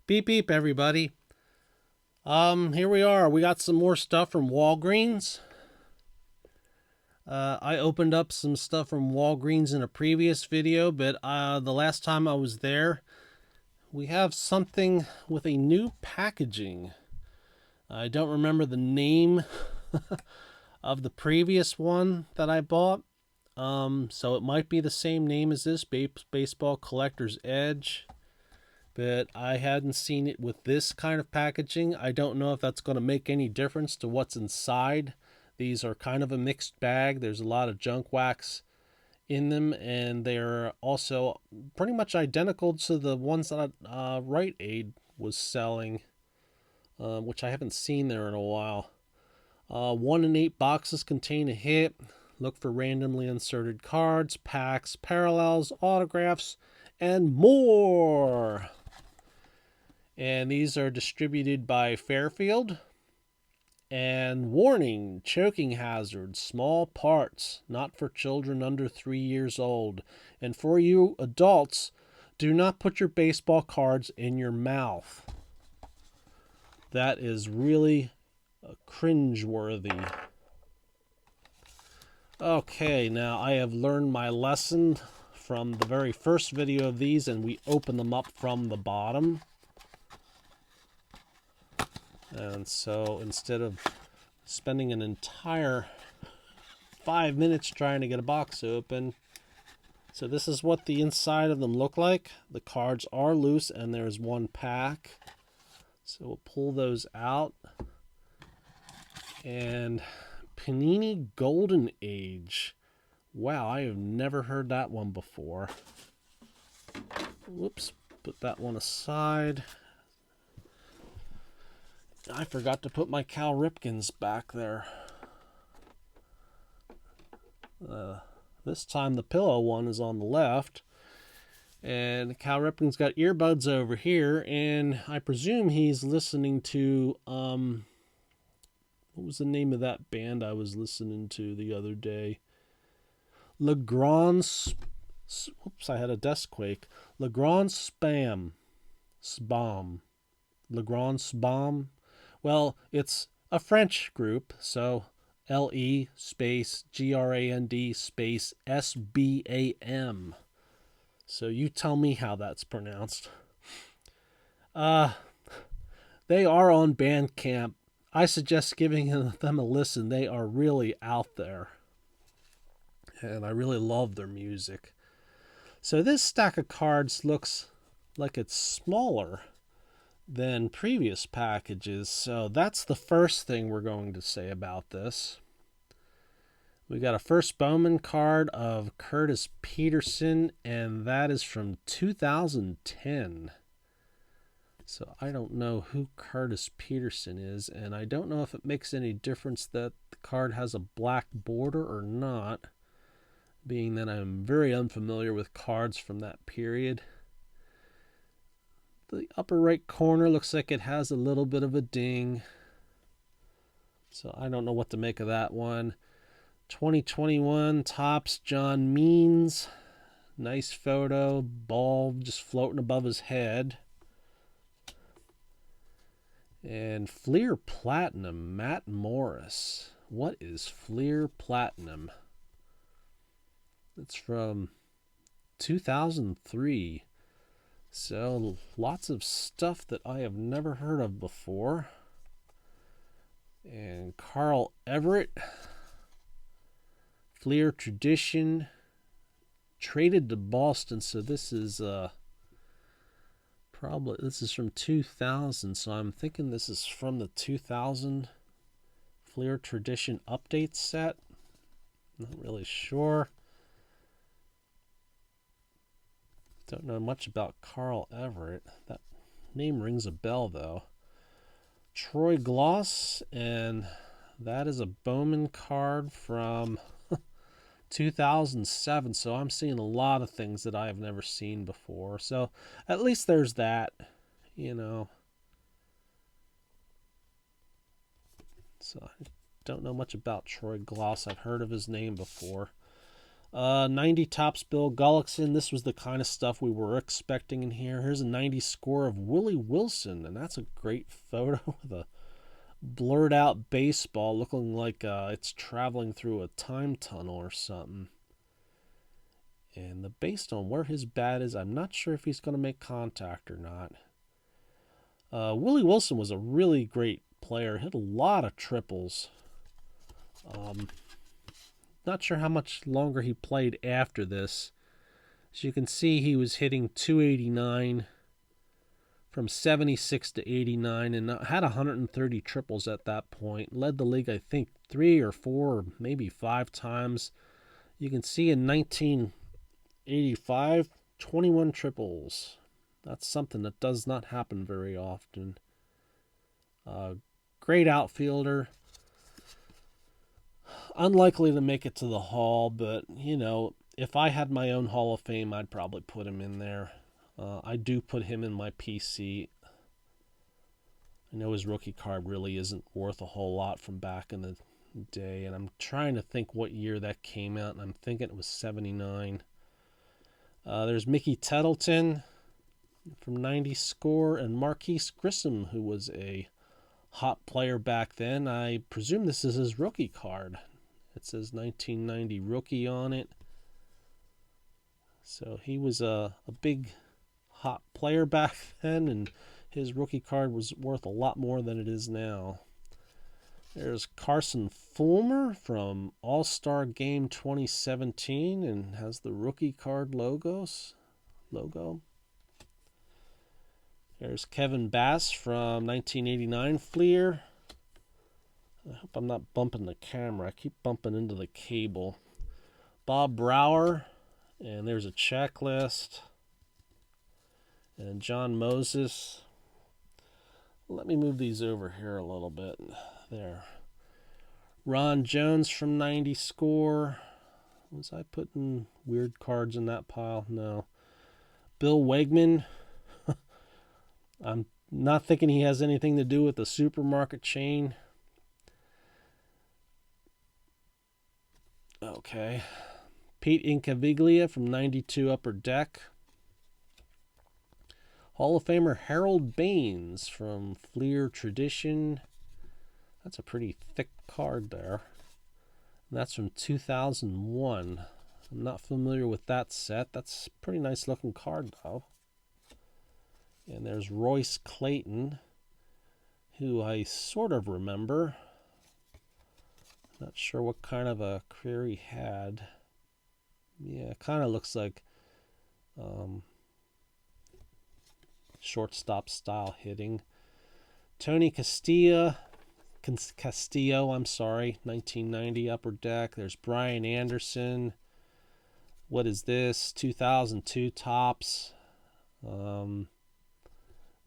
Beep beep everybody. Here we are. We got some more stuff from Walgreens. I opened up some stuff from Walgreens in a previous video, but the last time I was there, we have something with a new packaging. I don't remember the name of the previous one that I bought. So it might be the same name as this, Baseball Collector's Edge. But I hadn't seen it with this kind of packaging. I don't know if that's going to make any difference to what's inside. These are kind of a mixed bag. There's a lot of junk wax in them, and they're also pretty much identical to the ones that Rite Aid was selling, which I haven't seen there in a while. 1 in 8 boxes contain a hit. Look for randomly inserted cards, packs, parallels, autographs, and more. And these are distributed by Fairfield. And warning, choking hazard, small parts, not for children under 3 years old. And for you adults, do not put your baseball cards in your mouth. That is really cringeworthy. Okay, now I have learned my lesson from the very first video of these, and we open them up from the bottom. And so instead of spending an entire 5 minutes trying to get a box open, so this is what the inside of them look like. The cards are loose and there's one pack. So we'll pull those out. And Panini Golden Age. Wow, I have never heard that one before. Whoops, put that one aside. I forgot to put my Cal Ripkens back there. This time the pillow one is on the left. And Cal Ripken's got earbuds over here. And I presume he's listening to, what was the name of that band I was listening to the other day? Oops, I had a desk quake. Legrand Spam. Legrand Spam. Well, it's a French group, so L-E space G-R-A-N-D space S-B-A-M. So you tell me how that's pronounced. They are on Bandcamp. I suggest giving them a listen. They are really out there. And I really love their music. So this stack of cards looks like it's smaller than previous packages. So that's the first thing we're going to say about this. We got a first Bowman card of Curtis Peterson, and that is from 2010. So I don't know who Curtis Peterson is, and I don't know if it makes any difference that the card has a black border or not, being that I'm very unfamiliar with cards from that period. The upper right corner looks like it has a little bit of a ding. So I don't know what to make of that one. 2021 Topps John Means. Nice photo. Ball just floating above his head. And Fleer Platinum, Matt Morris. What is Fleer Platinum? It's from 2003. So lots of stuff that I have never heard of before. And Carl Everett. Fleer Tradition. Traded to Boston. So this is this is from 2000. So I'm thinking this is from the 2000 Fleer Tradition update set. Not really sure. Don't know much about Carl Everett. That name rings a bell, though. Troy Gloss, and that is a Bowman card from 2007. So I'm seeing a lot of things that I have never seen before. So at least there's that, you know. So I don't know much about Troy Gloss. I've heard of his name before. 90 tops Bill Gullickson. This was the kind of stuff we were expecting in here. Here's a 90 score of Willie Wilson, and that's a great photo with a blurred out baseball looking like it's traveling through a time tunnel or something. And based on where his bat is, I'm not sure if he's going to make contact or not. Willie Wilson was a really great player. Hit a lot of triples. Not sure how much longer he played after this. As you can see, he was hitting 289 from 76 to 89 and had 130 triples at that point. Led the league, I think, 3 or 4 or maybe 5 times. You can see in 1985, 21 triples. That's something that does not happen very often. Great outfielder. Unlikely to make it to the Hall, but, you know, if I had my own Hall of Fame, I'd probably put him in there. I do put him in my PC. I know his rookie card really isn't worth a whole lot from back in the day, and I'm trying to think what year that came out, and I'm thinking it was 79. There's Mickey Tettleton from 90 score, and Marquise Grissom, who was a hot player back then. I presume this is his rookie card. It says 1990 rookie on it. So he was a big hot player back then, and his rookie card was worth a lot more than it is now. There's Carson Fulmer from All-Star Game 2017 and has the rookie card logo. There's Kevin Bass from 1989 Fleer. I hope I'm not bumping the camera. I keep bumping into the cable. Bob Brower. And there's a checklist. And John Moses. Let me move these over here a little bit. There. Ron Jones from 90 score. Was I putting weird cards in that pile? No. Bill Wegman. I'm not thinking he has anything to do with the supermarket chain. Okay. Pete Incaviglia from 92 Upper Deck. Hall of Famer Harold Baines from Fleer Tradition. That's a pretty thick card there. And that's from 2001. I'm not familiar with that set. That's a pretty nice looking card though. And there's Royce Clayton, who I sort of remember. Not sure what kind of a career he had. Yeah, it kind of looks like shortstop style hitting. Tony Castillo, 1990 Upper Deck. There's Brian Anderson. What is this? 2002 Topps.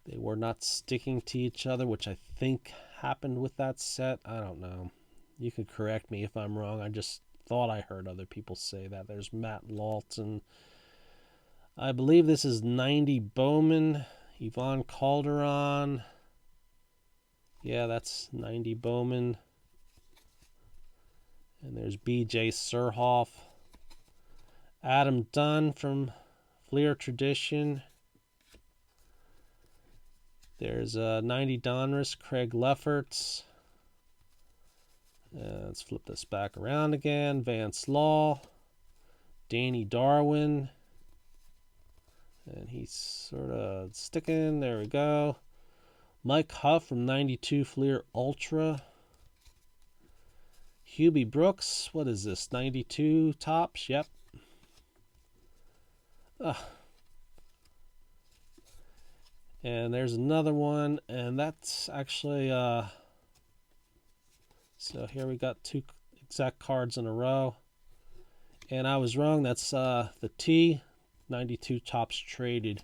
They were not sticking to each other, which I think happened with that set. I don't know. You can correct me if I'm wrong. I just thought I heard other people say that. There's Matt Lawton. I believe this is 90 Bowman. Yvonne Calderon. Yeah, that's 90 Bowman. And there's B.J. Surhoff. Adam Dunn from Fleer Tradition. There's 90 Donruss, Craig Lefferts. Let's flip this back around again. Vance Law. Danny Darwin. And he's sort of sticking. There we go. Mike Huff from 92 Fleer Ultra. Hubie Brooks. What is this? 92 Topps? Yep. And there's another one. And that's actually... So here we got 2 exact cards in a row. And I was wrong. That's the T. 92 Topps traded.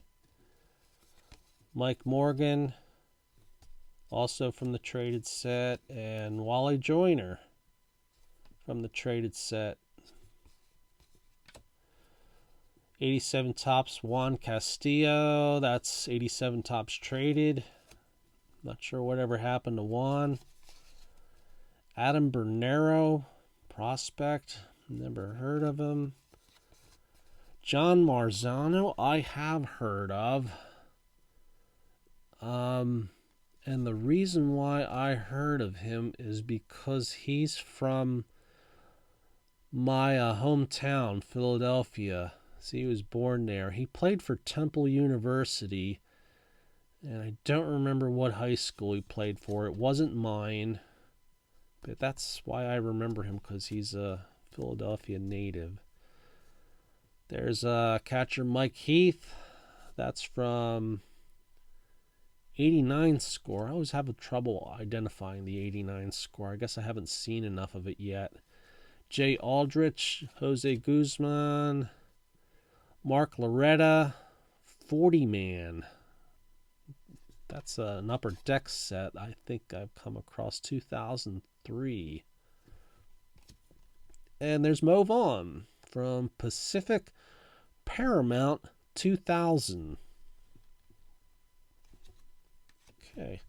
Mike Morgan. Also from the traded set. And Wally Joyner from the traded set. 87 Topps Juan Castillo. That's 87 Topps traded. Not sure whatever happened to Juan. Adam Bernero, prospect. Never heard of him. John Marzano, I have heard of. And the reason why I heard of him is because he's from my hometown, Philadelphia. See, he was born there. He played for Temple University, and I don't remember what high school he played for. It wasn't mine, but that's why I remember him, because he's a Philadelphia native. There's catcher Mike Heath. That's from 89 score. I always have trouble identifying the 89 score. I guess I haven't seen enough of it yet. Jay Aldrich, Jose Guzman, Mark Loretta, 40 man. That's an upper deck set. I think I've come across 2003. And there's Mo Vaughn from Pacific Paramount 2000. Okay,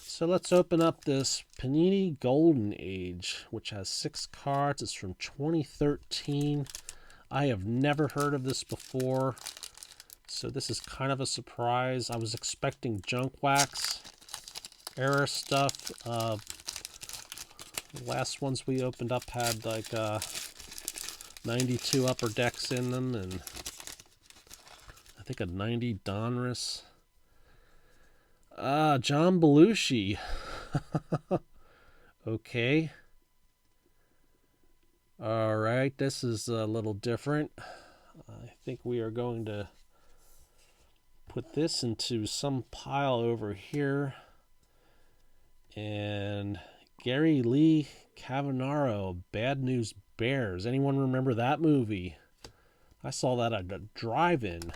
so let's open up this Panini Golden Age, which has 6 cards. It's from 2013. I have never heard of this before, so this is kind of a surprise. I was expecting junk wax era stuff. The last ones we opened up had like 92 upper decks in them, and I think a 90 Donruss. John Belushi. Okay. Alright, this is a little different. I think we are going to put this into some pile over here. And Gary Lee Cavanaro, Bad News Bears. Anyone remember that movie? I saw that at a drive-in.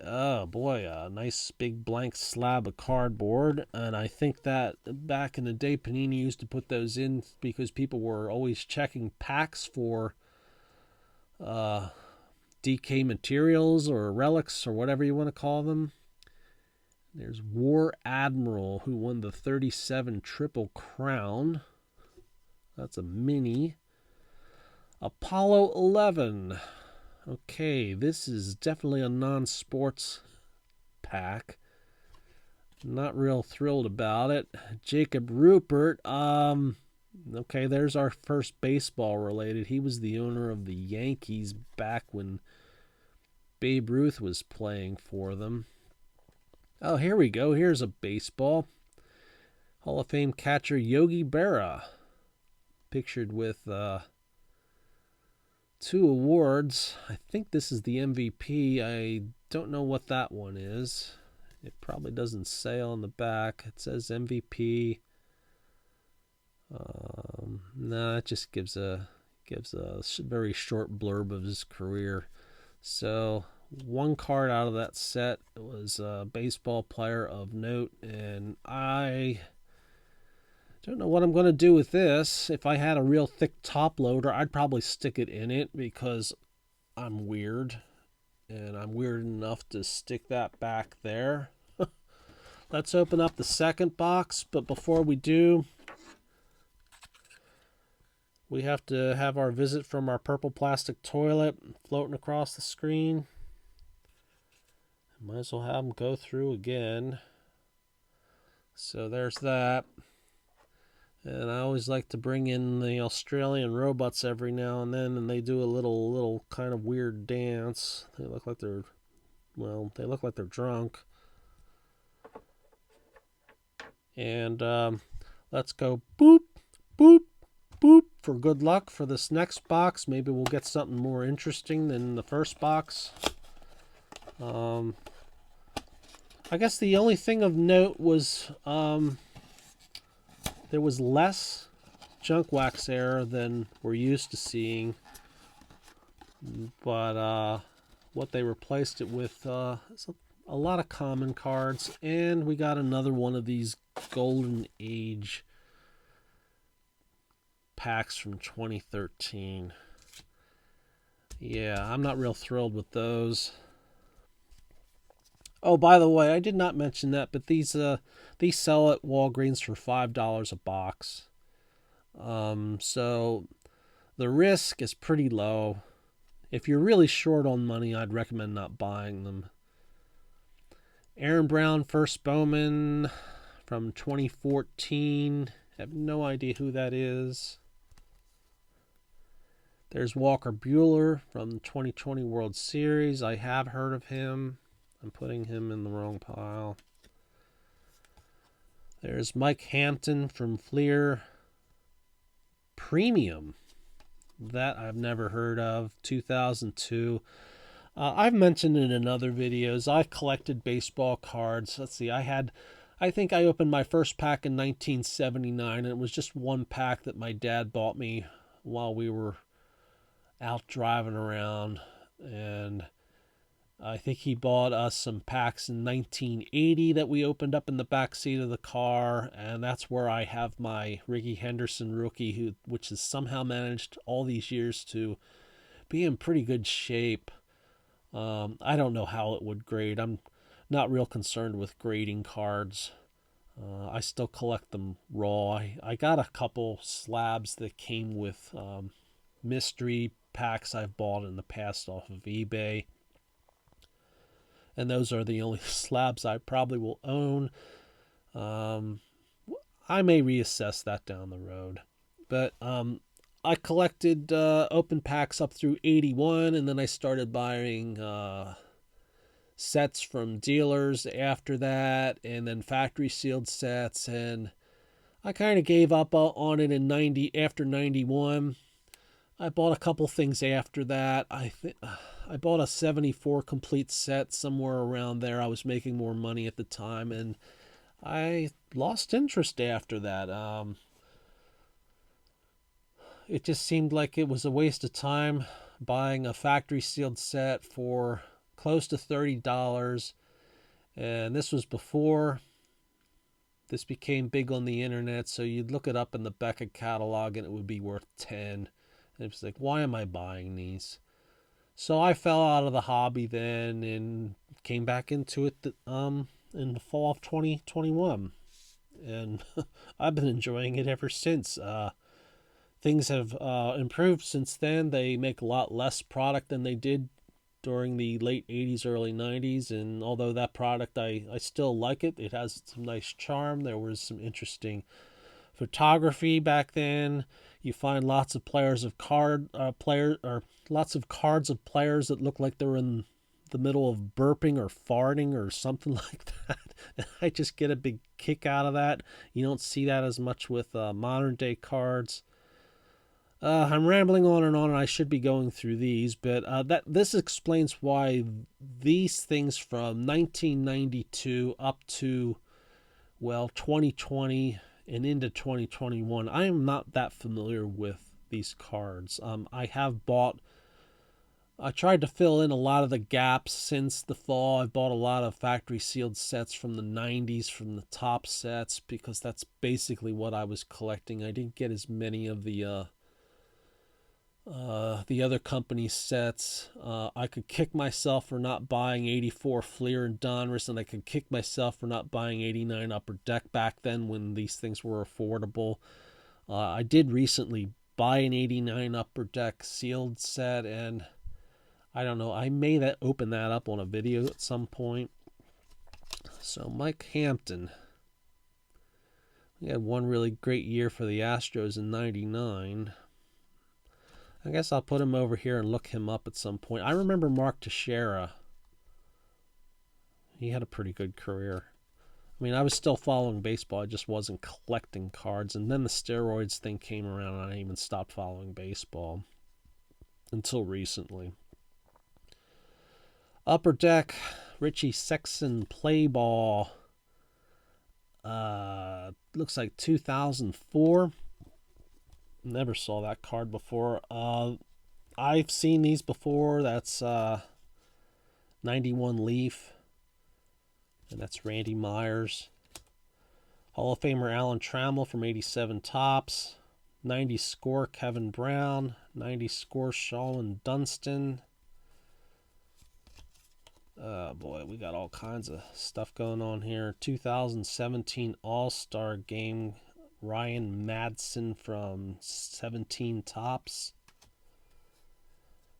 Oh boy, a nice big blank slab of cardboard. And I think that back in the day, Panini used to put those in because people were always checking packs for DK materials or relics or whatever you want to call them. There's War Admiral, who won the 37 Triple Crown. That's a mini. Apollo 11. Okay, this is definitely a non-sports pack. Not real thrilled about it. Jacob Rupert. Okay, there's our first baseball related. He was the owner of the Yankees back when Babe Ruth was playing for them. Oh, here we go. Here's a baseball. Hall of Fame catcher Yogi Berra. Pictured with 2 awards. I think this is the MVP. I don't know what that one is. It probably doesn't say on the back. It says MVP. No, it just gives a very short blurb of his career. So 1 card out of that set was a baseball player of note, and I don't know what I'm going to do with this. If I had a real thick top loader, I'd probably stick it in it because I'm weird. And I'm weird enough to stick that back there. Let's open up the second box. But before we do, we have to have our visit from our purple plastic toilet floating across the screen. Might as well have them go through again. So there's that. And I always like to bring in the Australian robots every now and then, and they do a little kind of weird dance. They look like they're drunk. And let's go boop, boop, boop for good luck for this next box. Maybe we'll get something more interesting than the first box. I guess the only thing of note was there was less junk wax error than we're used to seeing, but what they replaced it with is a lot of common cards, and we got another one of these Golden Age packs from 2013. Yeah, I'm not real thrilled with those. Oh, by the way, I did not mention that, but these sell at Walgreens for $5 a box. So the risk is pretty low. if you're really short on money, I'd recommend not buying them. Aaron Brown, first Bowman from 2014. I have no idea who that is. There's Walker Buehler from the 2020 World Series. I have heard of him. I'm putting him in the wrong pile. There's Mike Hampton from Fleer Premium. That I've never heard of. 2002. I've mentioned it in other videos. I collected baseball cards. Let's see. I think I opened my first pack in 1979, and it was just one pack that my dad bought me while we were out driving around. And I think he bought us some packs in 1980 that we opened up in the back seat of the car, and that's where I have my Rickey Henderson rookie, which has somehow managed all these years to be in pretty good shape. I don't know how it would grade. I'm not real concerned with grading cards. I still collect them raw. I got a couple slabs that came with mystery packs I've bought in the past off of eBay. And those are the only slabs I probably will own. I may reassess that down the road. But I collected open packs up through 81, and then I started buying sets from dealers after that, and then factory sealed sets, and I kind of gave up on it in after 91. I bought a couple things after that. I bought a 74 complete set somewhere around there. I was making more money at the time, and I lost interest after that. It just seemed like it was a waste of time buying a factory sealed set for close to $30. And this was before this became big on the internet. So you'd look it up in the Beckett catalog and it would be worth 10. And it was like, why am I buying these? So I fell out of the hobby then and came back into it in the fall of 2021. And I've been enjoying it ever since. Things have improved since then. They make a lot less product than they did during the late 80s, early 90s. And although that product, I still like it. It has some nice charm. There was some interesting photography back then. You find lots of lots of cards of players that look like they're in the middle of burping or farting or something like that. And I just get a big kick out of that. You don't see that as much with modern day cards. I'm rambling on, and I should be going through these, but this explains why these things from 1992 up to, 2020 and into 2021, I am not that familiar with these cards. I tried to fill in a lot of the gaps since the fall. I bought a lot of factory sealed sets from the 90s, from the top sets, because that's basically what I was collecting. I didn't get as many of the other company sets. I could kick myself for not buying 84 Fleer and Donruss, and I could kick myself for not buying 89 Upper Deck back then when these things were affordable. I did recently buy an 89 Upper Deck sealed set, and I don't know, I may open that up on a video at some point. So Mike Hampton. He had one really great year for the Astros in 99. I guess I'll put him over here and look him up at some point. I remember Mark Teixeira. He had a pretty good career. I mean, I was still following baseball. I just wasn't collecting cards. And then the steroids thing came around, and I even stopped following baseball until recently. Upper Deck, Richie Sexson Play Ball. Looks like 2004. Never saw that card before. I've seen these before. That's 91 Leaf. And that's Randy Myers. Hall of Famer Alan Trammell from 87 Topps. 90 score Kevin Brown. 90 score Shalon Dunston. Oh boy, we got all kinds of stuff going on here. 2017 All-Star Game, Ryan Madsen from 17 Topps.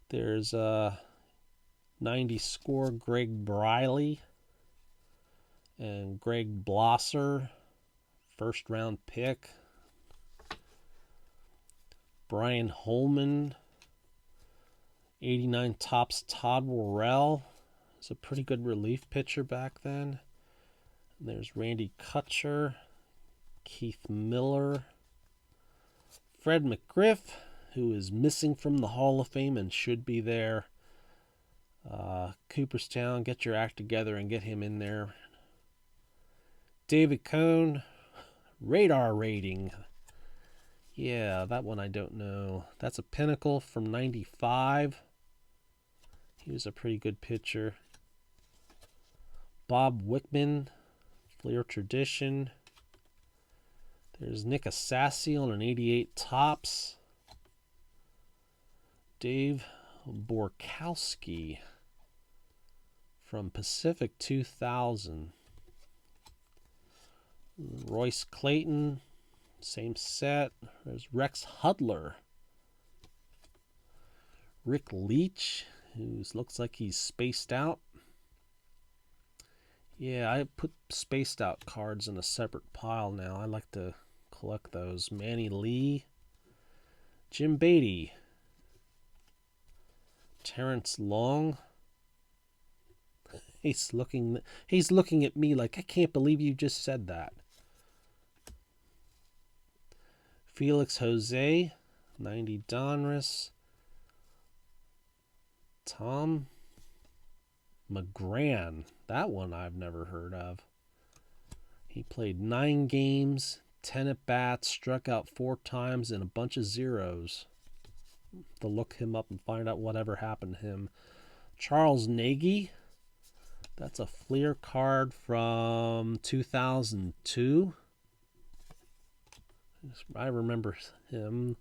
There's a 90 score Greg Briley and Greg Blosser, first round pick. Brian Holman, 89 tops Todd Worrell. He's a pretty good relief pitcher back then. And there's Randy Kutcher, Keith Miller, Fred McGriff, who is missing from the Hall of Fame and should be there. Cooperstown, get your act together and get him in there. David Cone, radar rating. Yeah, that one I don't know. That's a Pinnacle from 95. He was a pretty good pitcher. Bob Wickman, Fleer Tradition. There's Nick Assassi on an 88 tops. Dave Borkowski from Pacific 2000. Royce Clayton, same set. There's Rex Hudler. Rick Leach, who looks like he's spaced out. Yeah, I put spaced out cards in a separate pile now. I like to collect those. Manny Lee. Jim Beatty. Terrence Long. He's looking at me like, I can't believe you just said that. Felix Jose, 90 Donruss. Tom McGran, that one I've never heard of. He played 9 games, 10 at bats, struck out 4 times, and a bunch of zeros. To look him up and find out whatever happened to him. Charles Nagy, that's a Fleer card from 2002. I remember him.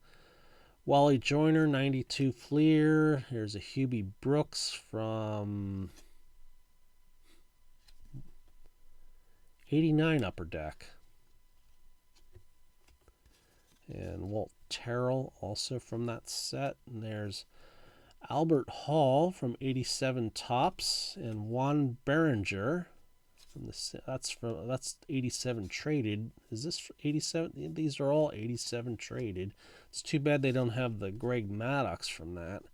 Wally Joyner, 92 Fleer. Here's a Hubie Brooks from 89 Upper Deck. And Walt Terrell also from that set. And there's Albert Hall from 87 Tops and Juan Berenger from the that's 87 traded. Is this 87? These are all 87 traded. It's too bad they don't have the Greg Maddox from that.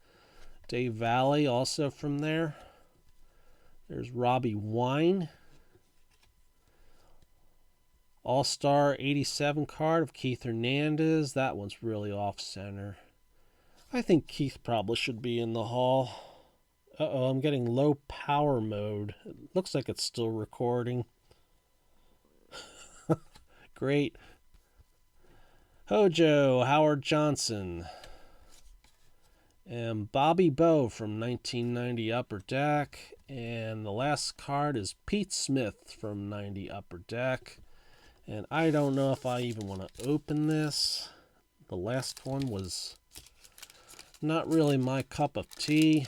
Dave Valley also from there. There's Robbie Wine. All-Star 87 card of Keith Hernandez. That one's really off-center. I think Keith probably should be in the Hall. Uh-oh, I'm getting low power mode. It looks like it's still recording. Great. Hojo, Howard Johnson. And Bobby Bowe from 1990 Upper Deck. And the last card is Pete Smith from 90 Upper Deck. And I don't know if I even want to open this. The last one was not really my cup of tea.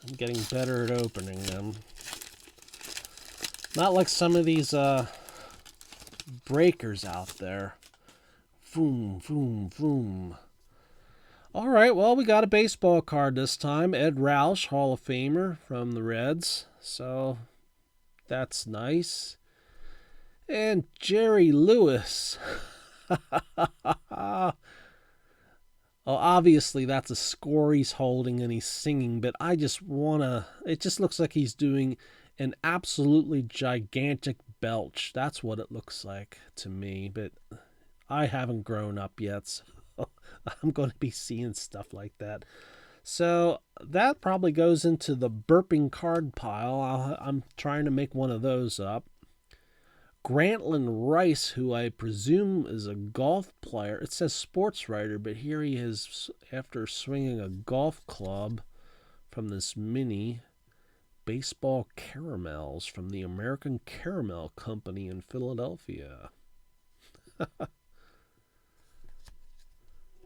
I'm getting better at opening them. Not like some of these breakers out there. Boom, boom, boom. All right, well, we got a baseball card this time. Ed Roush, Hall of Famer from the Reds. So that's nice. And Jerry Lewis. Oh, obviously that's a score he's holding and he's singing, but I just it just looks like he's doing an absolutely gigantic belch. That's what it looks like to me, but I haven't grown up yet, so I'm going to be seeing stuff like that. So that probably goes into the burping card pile. I'm trying to make one of those up. Grantland Rice, who I presume is a golf player. It says sports writer, but here he is after swinging a golf club from this mini. Baseball caramels from the American Caramel Company in Philadelphia.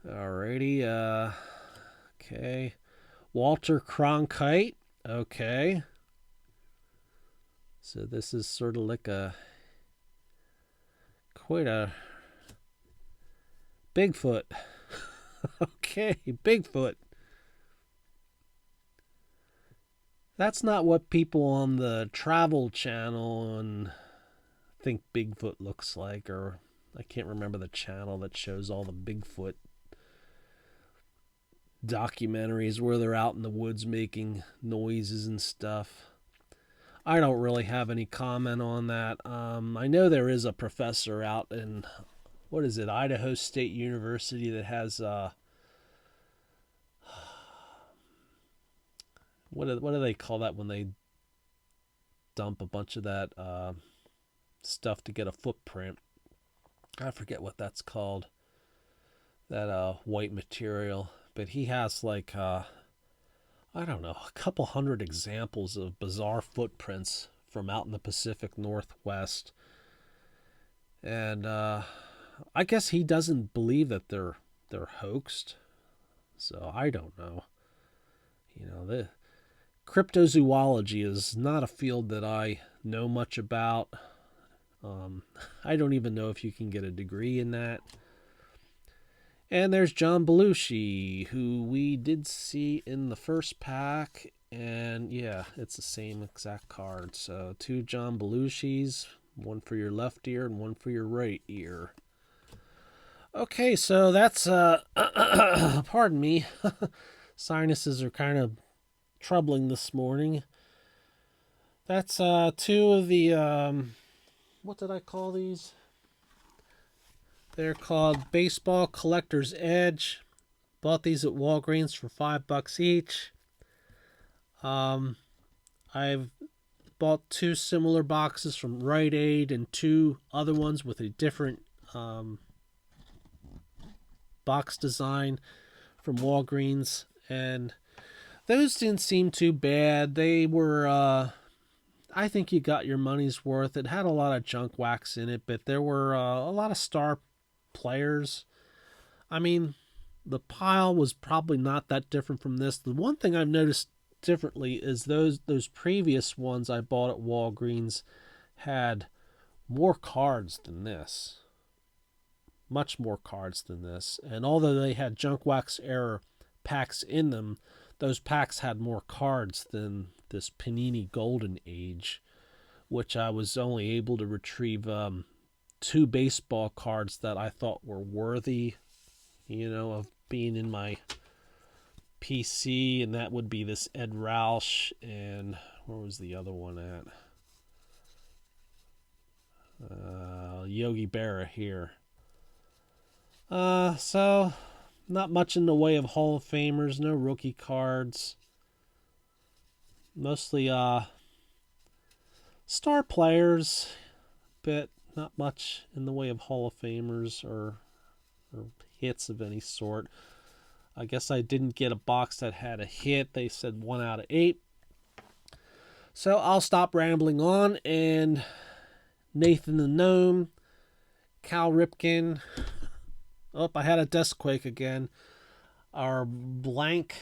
Alrighty, okay. Walter Cronkite, okay. So this is sort of like a quite a Bigfoot. Okay, Bigfoot. That's not what people on the Travel Channel and think Bigfoot looks like, or I can't remember the channel that shows all the Bigfoot documentaries where they're out in the woods making noises and stuff. I don't really have any comment on that. I know there is a professor out in, what is it, Idaho State University that has what do they call that when they dump a bunch of that stuff to get a footprint? I forget what that's called. That white material, but he has like I don't know, a couple hundred examples of bizarre footprints from out in the Pacific Northwest. And I guess he doesn't believe that they're hoaxed. So I don't know. You know, the cryptozoology is not a field that I know much about. I don't even know if you can get a degree in that. And there's John Belushi, who we did see in the first pack. And yeah, it's the same exact card. So 2 John Belushis, one for your left ear and one for your right ear. Okay, so that's, pardon me. Sinuses are kind of troubling this morning. That's 2 of the, what did I call these? They're called Baseball Collector's Edge. Bought these at Walgreens for $5 each. I've bought 2 similar boxes from Rite Aid and 2 other ones with a different box design from Walgreens. And those didn't seem too bad. They were, I think you got your money's worth. It had a lot of junk wax in it, but there were a lot of star players. I mean, the pile was probably not that different from this. The one thing I've noticed differently is those previous ones I bought at Walgreens had more cards than this. Much more cards than this. And although they had junk wax error packs in them, those packs had more cards than this Panini Golden Age, which I was only able to retrieve 2 baseball cards that I thought were worthy, you know, of being in my PC, and that would be this Ed Roush, and where was the other one at? Yogi Berra here. So not much in the way of Hall of Famers, no rookie cards. Mostly star players, but not much in the way of Hall of Famers or hits of any sort. I guess I didn't get a box that had a hit. They said 1 out of 8. So I'll stop rambling on. And Nathan the Gnome, Cal Ripken. Oh, I had a desk quake again. Our blank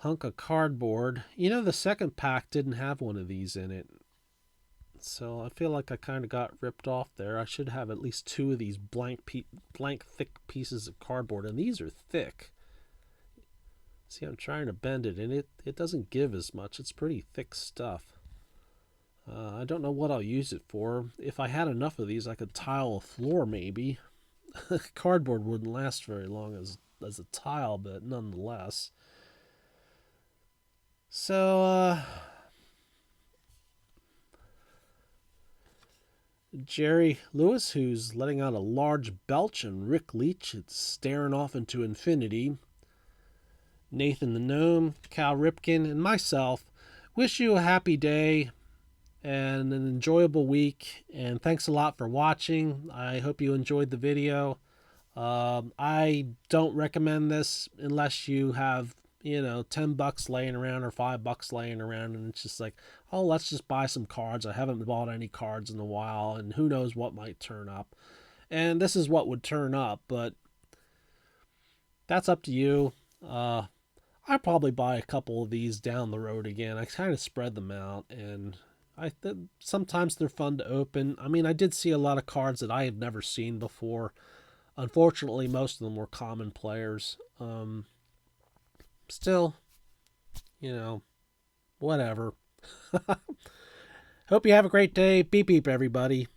hunk of cardboard. You know, the second pack didn't have one of these in it. So I feel like I kind of got ripped off there. I should have at least 2 of these blank thick pieces of cardboard. And these are thick. See, I'm trying to bend it, and it doesn't give as much. It's pretty thick stuff. I don't know what I'll use it for. If I had enough of these, I could tile a floor maybe. Cardboard wouldn't last very long as a tile, but nonetheless. So, Jerry Lewis, who's letting out a large belch, and Rick Leach, it's staring off into infinity. Nathan the Gnome, Cal Ripken, and myself wish you a happy day and an enjoyable week, and thanks a lot for watching. I hope you enjoyed the video. I don't recommend this unless you have, $10 laying around or $5 laying around, and it's just like, oh, let's just buy some cards. I haven't bought any cards in a while, and who knows what might turn up. And this is what would turn up, but that's up to you. I'll probably buy a couple of these down the road again. I kind of spread them out, and Sometimes they're fun to open. I mean, I did see a lot of cards that I had never seen before. Unfortunately, most of them were common players. Still, whatever. Hope you have a great day. Beep beep, everybody.